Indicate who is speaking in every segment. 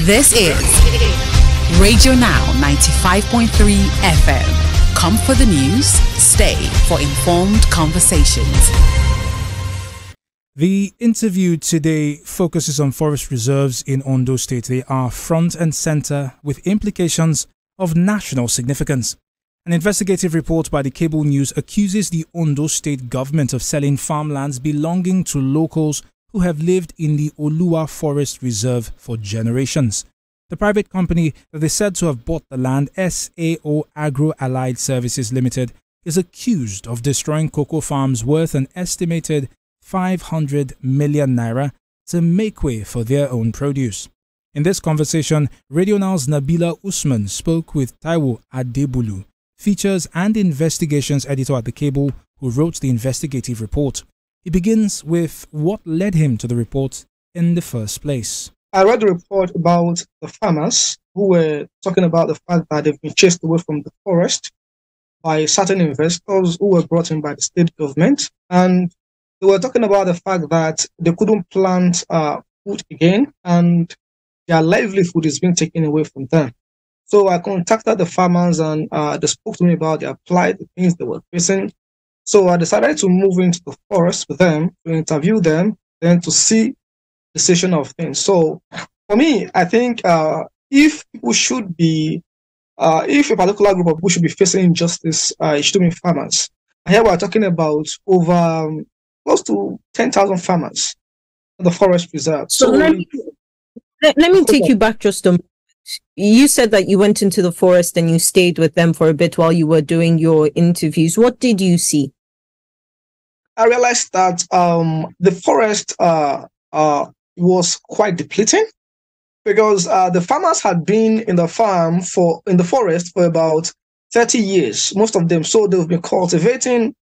Speaker 1: This is Radio Now 95.3 FM. Come for the news, stay for informed conversations.
Speaker 2: The interview today focuses on forest reserves in Ondo State. They are front and center with implications of national significance. An investigative report by the cable news accuses the Ondo State government of selling farmlands belonging to locals who have lived in the Oluwa Forest Reserve for generations. The private company that is said to have bought the land, SAO Agro Allied Services Limited, is accused of destroying cocoa farms worth an estimated 500 million naira to make way for their own produce. In this conversation, Radio Now's Nabila Usman spoke with Taiwo Adebulu, features and investigations editor at the cable, who wrote the investigative report. He begins with what led him to the report in the first place.
Speaker 3: I read a report about the farmers who were talking about the fact that they've been chased away from the forest by certain investors who were brought in by the state government. And they were talking about the fact that they couldn't plant food again and their livelihood is being taken away from them. So I contacted the farmers and they spoke to me about the applied things they were facing. So I decided to move into the forest with them, to interview them, then to see the situation of things. So for me, I think if people should be, if a particular group of people should be facing injustice, it should be farmers. Here we're talking about over close to 10,000 farmers in the forest reserve.
Speaker 4: So let me take you back just a moment. You said that you went into the forest and you stayed with them for a bit while you were doing your interviews. What did you see?
Speaker 3: I realized that the forest was quite depleting because the farmers had been in the forest for about 30 years, most of them. So they've been cultivating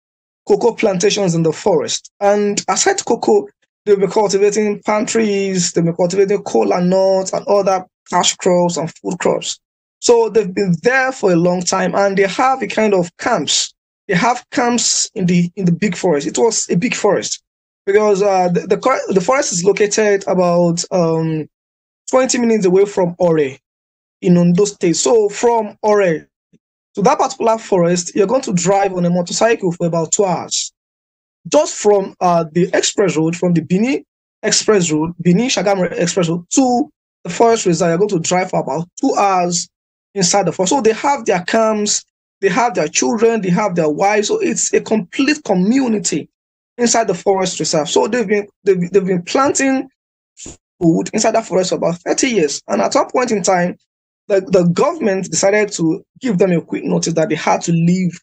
Speaker 3: cocoa plantations in the forest. And aside cocoa, they've been cultivating palm trees, they've been cultivating cola nuts and other cash crops and food crops. So they've been there for a long time and they have a kind of camps. They have camps in the big forest. It was a big forest because the forest is located about 20 minutes away from Ore in Ondo State. So from Ore to that particular forest, you're going to drive on a motorcycle for about 2 hours. Just from the express road, from the Bini Express Road, Bini Shagam Express Road to the forest reserve, you're going to drive for about 2 hours inside the forest. So they have their camps, they have their children, they have their wives. So it's a complete community inside the forest reserve. So they've been planting food inside that forest for about 30 years. And at some point in time, the government decided to give them a quick notice that they had to leave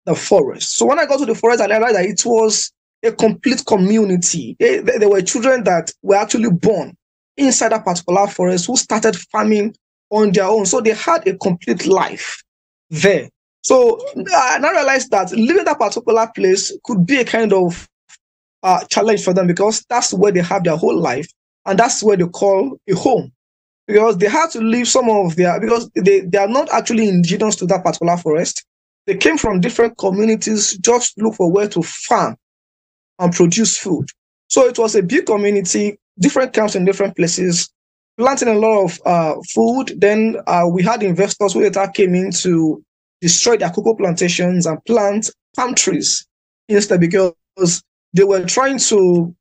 Speaker 3: the forest. So when I got to the forest, I realized that it was a complete community. There were children that were actually born inside that particular forest who started farming on their own. So they had a complete life there. So I now realized that leaving that particular place could be a kind of challenge for them because that's where they have their whole life and that's where they call a home. Because they had to leave some of because they are not actually indigenous to that particular forest. They came from different communities just to look for where to farm and produce food. So it was a big community, different camps in different places, planting a lot of food. Then we had investors who later came in to destroy their cocoa plantations and plant palm trees instead because they were trying to,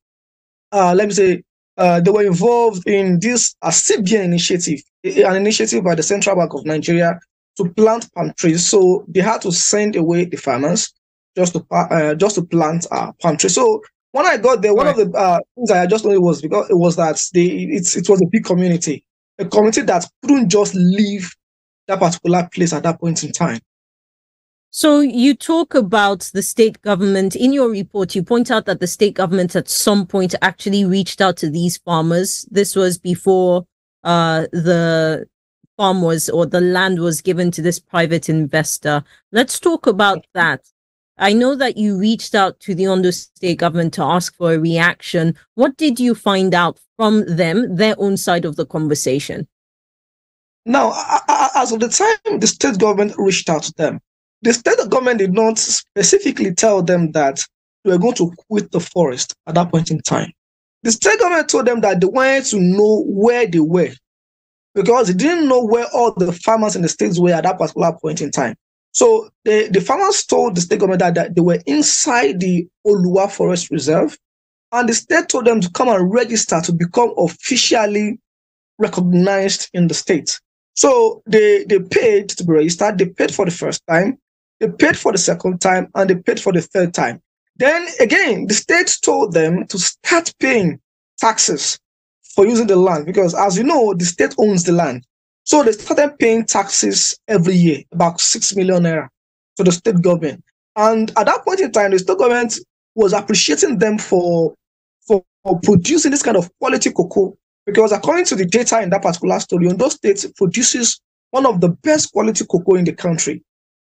Speaker 3: they were involved in this CBN initiative, an initiative by the Central Bank of Nigeria to plant palm trees. So they had to send away the farmers just to plant palm trees. So when I got there, one of the things I just knew was because it was that it was a big community, a community that couldn't just leave that particular place at that point in time.
Speaker 4: So you talk about the state government. In your report, you point out that the state government at some point actually reached out to these farmers. This was before the farm or the land was given to this private investor. Let's talk about that. I know that you reached out to the Ondo state government to ask for a reaction. What did you find out from them, their own side of the conversation?
Speaker 3: Now, as of the time the state government reached out to them, the state government did not specifically tell them that they were going to quit the forest at that point in time. The state government told them that they wanted to know where they were because they didn't know where all the farmers in the states were at that particular point in time. So the farmers told the state government that they were inside the Oluwa Forest Reserve, and the state told them to come and register to become officially recognized in the state. So they paid to be registered. They paid for the first time, they paid for the second time, and they paid for the third time. Then again, the state told them to start paying taxes for using the land, because as you know, the state owns the land. So they started paying taxes every year, about 6 million naira to the state government. And at that point in time, the state government was appreciating them for producing this kind of quality cocoa, because according to the data in that particular story, Ondo State produces one of the best quality cocoa in the country.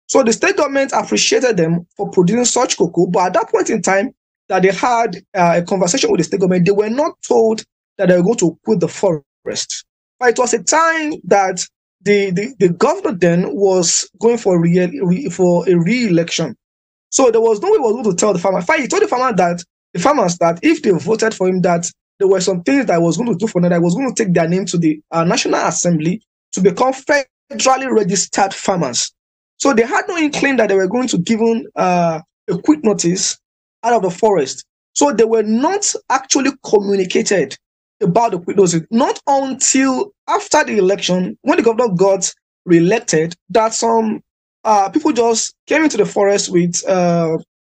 Speaker 3: So the state government appreciated them for producing such cocoa, but at that point in time that they had a conversation with the state government, they were not told that they were going to quit the forest. But it was a time that the governor then was going for a re-election. So there was no way he was going to tell the farmer. In fact, he told the farmers that if they voted for him, that there were some things that I was going to do for them, that I was going to take their name to the National Assembly to become federally registered farmers. So they had no inkling that they were going to give them a quick notice out of the forest. So they were not actually communicated about the quick notice, not until after the election, when the governor got re-elected, that some people just came into the forest with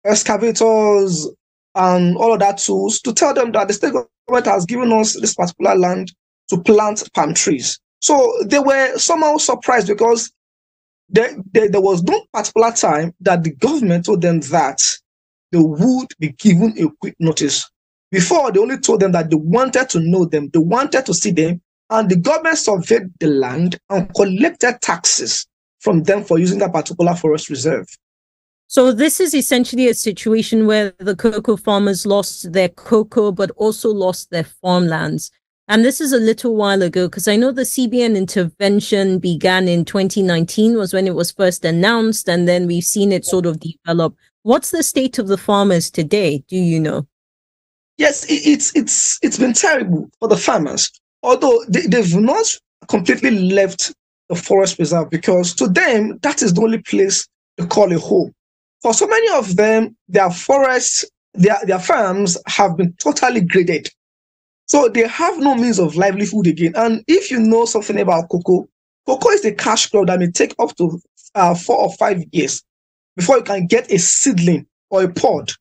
Speaker 3: excavators and all of that tools to tell them that the state government has given us this particular land to plant palm trees. So they were somehow surprised, because there was no particular time that the government told them that they would be given a quick notice. Before, they only told them that they wanted to know them, they wanted to see them, and the government surveyed the land and collected taxes from them for using that particular forest reserve.
Speaker 4: So this is essentially a situation where the cocoa farmers lost their cocoa, but also lost their farmlands. And this is a little while ago, because I know the CBN intervention began in 2019 was when it was first announced, and then we've seen it sort of develop. What's the state of the farmers today? Do you know?
Speaker 3: Yes, it's been terrible for the farmers, although they've not completely left the forest reserve, because to them, that is the only place they call a home. For so many of them, their forests, their farms have been totally graded. So they have no means of livelihood again. And if you know something about cocoa, cocoa is a cash crop that may take up to 4 or 5 years before you can get a seedling or a pod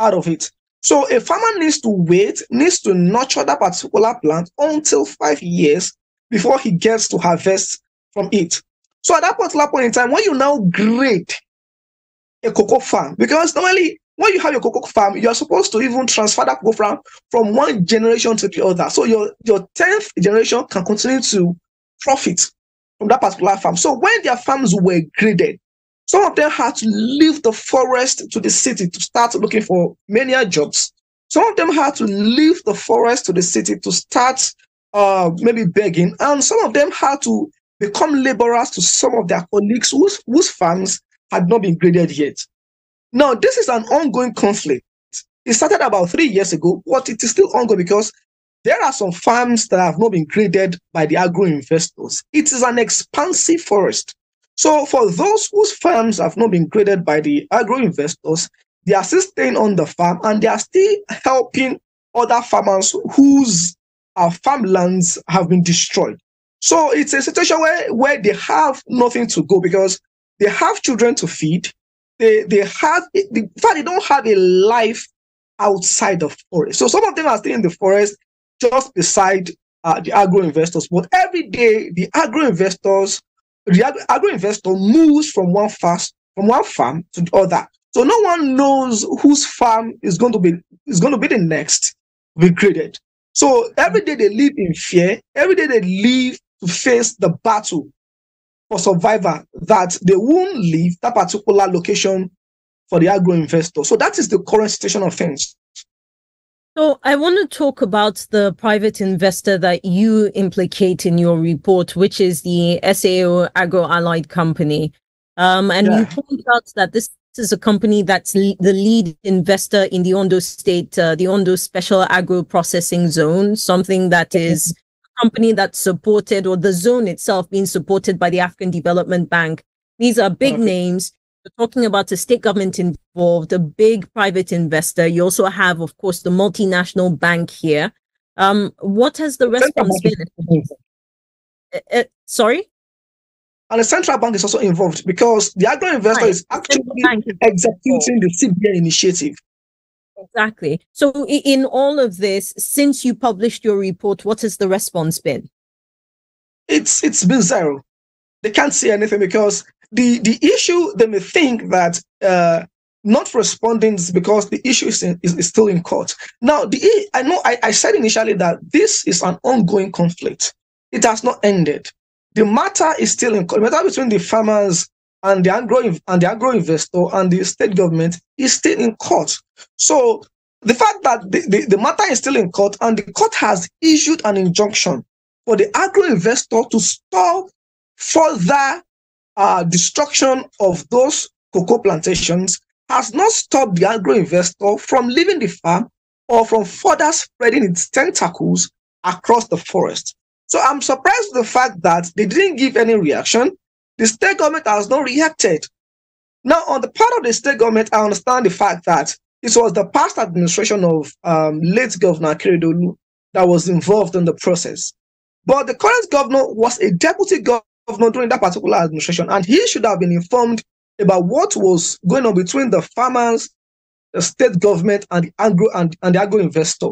Speaker 3: out of it. So a farmer needs to nurture that particular plant until 5 years before he gets to harvest from it. So at that particular point in time, when you now grade a cocoa farm, because normally when you have a cocoa farm, you are supposed to even transfer that cocoa farm from one generation to the other. So your 10th generation can continue to profit from that particular farm. So when their farms were graded, some of them had to leave the forest to the city to start looking for menial jobs. Some of them had to leave the forest to the city to start maybe begging. And some of them had to become laborers to some of their colleagues whose farms had not been graded yet. Now, this is an ongoing conflict. It started about 3 years ago, but it is still ongoing, because there are some farms that have not been graded by the agro-investors. It is an expansive forest. So for those whose farms have not been graded by the agro-investors, they are still staying on the farm, and they are still helping other farmers whose farmlands have been destroyed. So it's a situation where they have nothing to go, because they have children to feed. In fact, they don't have a life outside the forest. So some of them are staying in the forest just beside the agro-investors. But every day, the agro-investor moves from one farm to the other. So no one knows whose farm is going to be the next to be graded. So every day they live in fear. Every day they live to face the battle for survival, that they won't leave that particular location for the agro-investor. So that is the current situation of things.
Speaker 4: So I want to talk about the private investor that you implicate in your report, which is the SAO Agro-Allied Company. You point out that this is a company that's the lead investor in the Ondo State, the Ondo Special Agro Processing Zone, something that is company that's supported, or the zone itself being supported by the African Development Bank. These are big names. We're talking about a state government involved, a big private investor. You also have, of course, the multinational bank here. What has the response been? Sorry?
Speaker 3: And the central bank is also involved because the agro investor is actually executing the CBN initiative.
Speaker 4: Exactly. So in all of this, since you published your report, what has the response been?
Speaker 3: It's been zero. They can't say anything because the issue, they may think that not responding is because the issue is still in court. Now, I said initially that this is an ongoing conflict. It has not ended. The matter is still in court. The matter between the farmers and the agro investor and the state government is still in court. So the fact that the matter is still in court and the court has issued an injunction for the agro investor to stop further destruction of those cocoa plantations has not stopped the agro investor from leaving the farm or from further spreading its tentacles across the forest. So I'm surprised with the fact that they didn't give any reaction. The state government has not reacted. Now, on the part of the state government, I understand the fact that it was the past administration of late Governor Akeredolu that was involved in the process. But the current governor was a deputy governor during that particular administration, and he should have been informed about what was going on between the farmers, the state government, and the agro investor.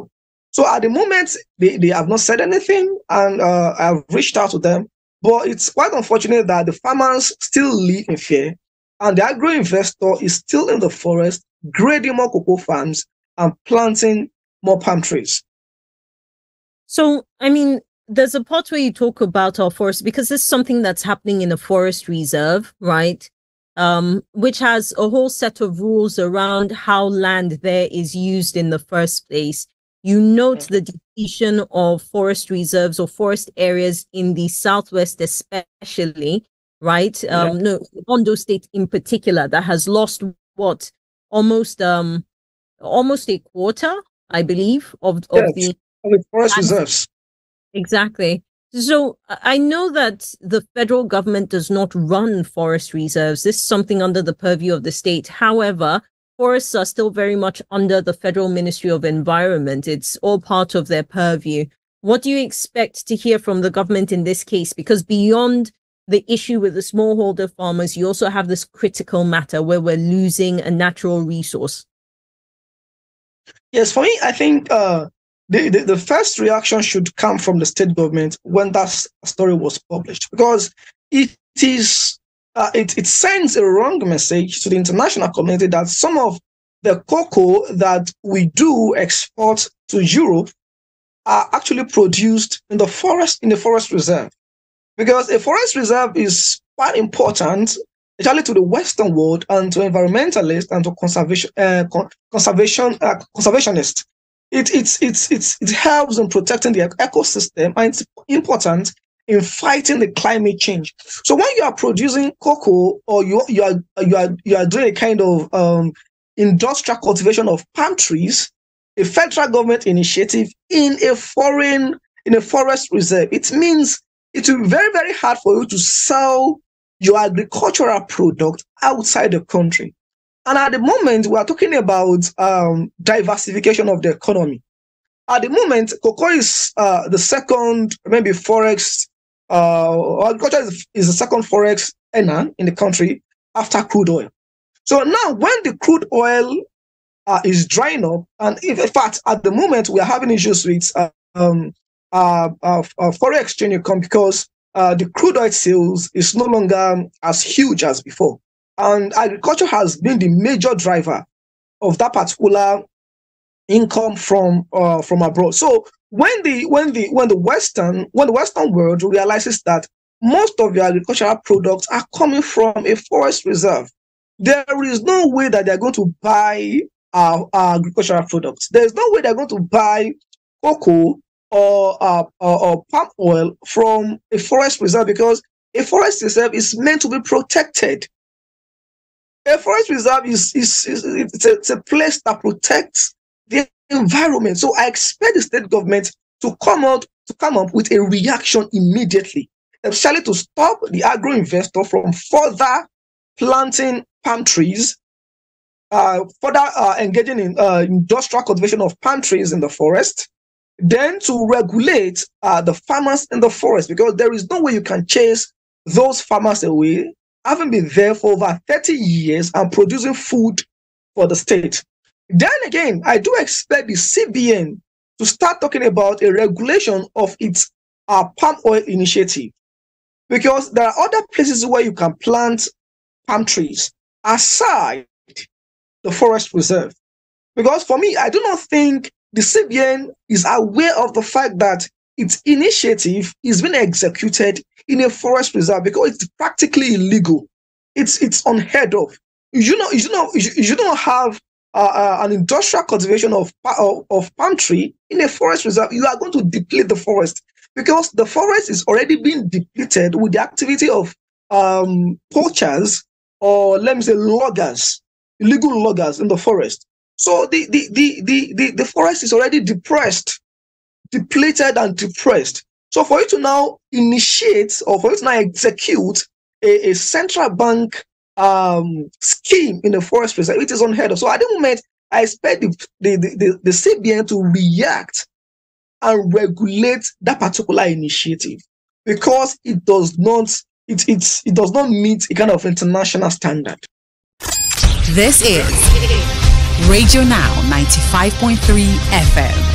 Speaker 3: So at the moment, they have not said anything, and I've reached out to them. But it's quite unfortunate that the farmers still live in fear, and the agro investor is still in the forest, grading more cocoa farms and planting more palm trees.
Speaker 4: So, I mean, there's a part where you talk about our forest, because this is something that's happening in a forest reserve, right? Which has a whole set of rules around how land there is used in the first place. You note the depletion of forest reserves or forest areas in the Southwest, especially, right? No, Ondo State in particular, that has lost almost a quarter, I believe, of the
Speaker 3: forest reserves.
Speaker 4: Exactly. So I know that the federal government does not run forest reserves. This is something under the purview of the state. However, forests are still very much under the Federal Ministry of Environment. It's all part of their purview. What do you expect to hear from the government in this case? Because beyond the issue with the smallholder farmers, you also have this critical matter where we're losing a natural resource.
Speaker 3: Yes, for me, I think the first reaction should come from the state government when that story was published, because it sends a wrong message to the international community that some of the cocoa that we do export to Europe are actually produced in the forest reserve. Because a forest reserve is quite important, especially to the Western world and to environmentalists and to conservationists. It helps in protecting the ecosystem, and it's important in fighting the climate change. So when you are producing cocoa, or you are doing a kind of industrial cultivation of palm trees, a federal government initiative in a forest reserve, it means it will be very, very hard for you to sell your agricultural product outside the country. And at the moment, we are talking about diversification of the economy. At the moment, cocoa is the second, maybe forex, agriculture is the second forex earner in the country after crude oil. So now, when the crude oil is drying up, and in fact, at the moment, we are having issues with foreign exchange income, because the crude oil sales is no longer as huge as before. And agriculture has been the major driver of that particular income from abroad. So when the Western world realizes that most of the agricultural products are coming from a forest reserve, there is no way that they're going to buy our agricultural products. There is no way they're going to buy cocoa or palm oil from a forest reserve, because a forest reserve is meant to be protected. A forest reserve it's a place that protects the environment. So I expect the state government to come out to come up with a reaction immediately, especially to stop the agro investor from further planting palm trees, further engaging in industrial cultivation of palm trees in the forest, then to regulate the farmers in the forest, because there is no way you can chase those farmers away, having been there for over 30 years and producing food for the state. Then again, I do expect the CBN to start talking about a regulation of its palm oil initiative, because there are other places where you can plant palm trees aside the forest reserve. Because for me, I do not think the CBN is aware of the fact that its initiative is being executed in a forest reserve, because it's practically illegal. It's unheard of. You don't have an industrial cultivation of palm tree in a forest reserve. You are going to deplete the forest, because the forest is already being depleted with the activity of poachers, or let me say loggers, illegal loggers in the forest. So the forest is already depressed, depleted and depressed. So for you to now initiate, or for you to now execute a central bank scheme in the forest reserve, it is unheard of. So at the moment, I expect the CBN to react and regulate that particular initiative, because it does not meet a kind of international standard.
Speaker 1: This is Radio Now 95.3 FM.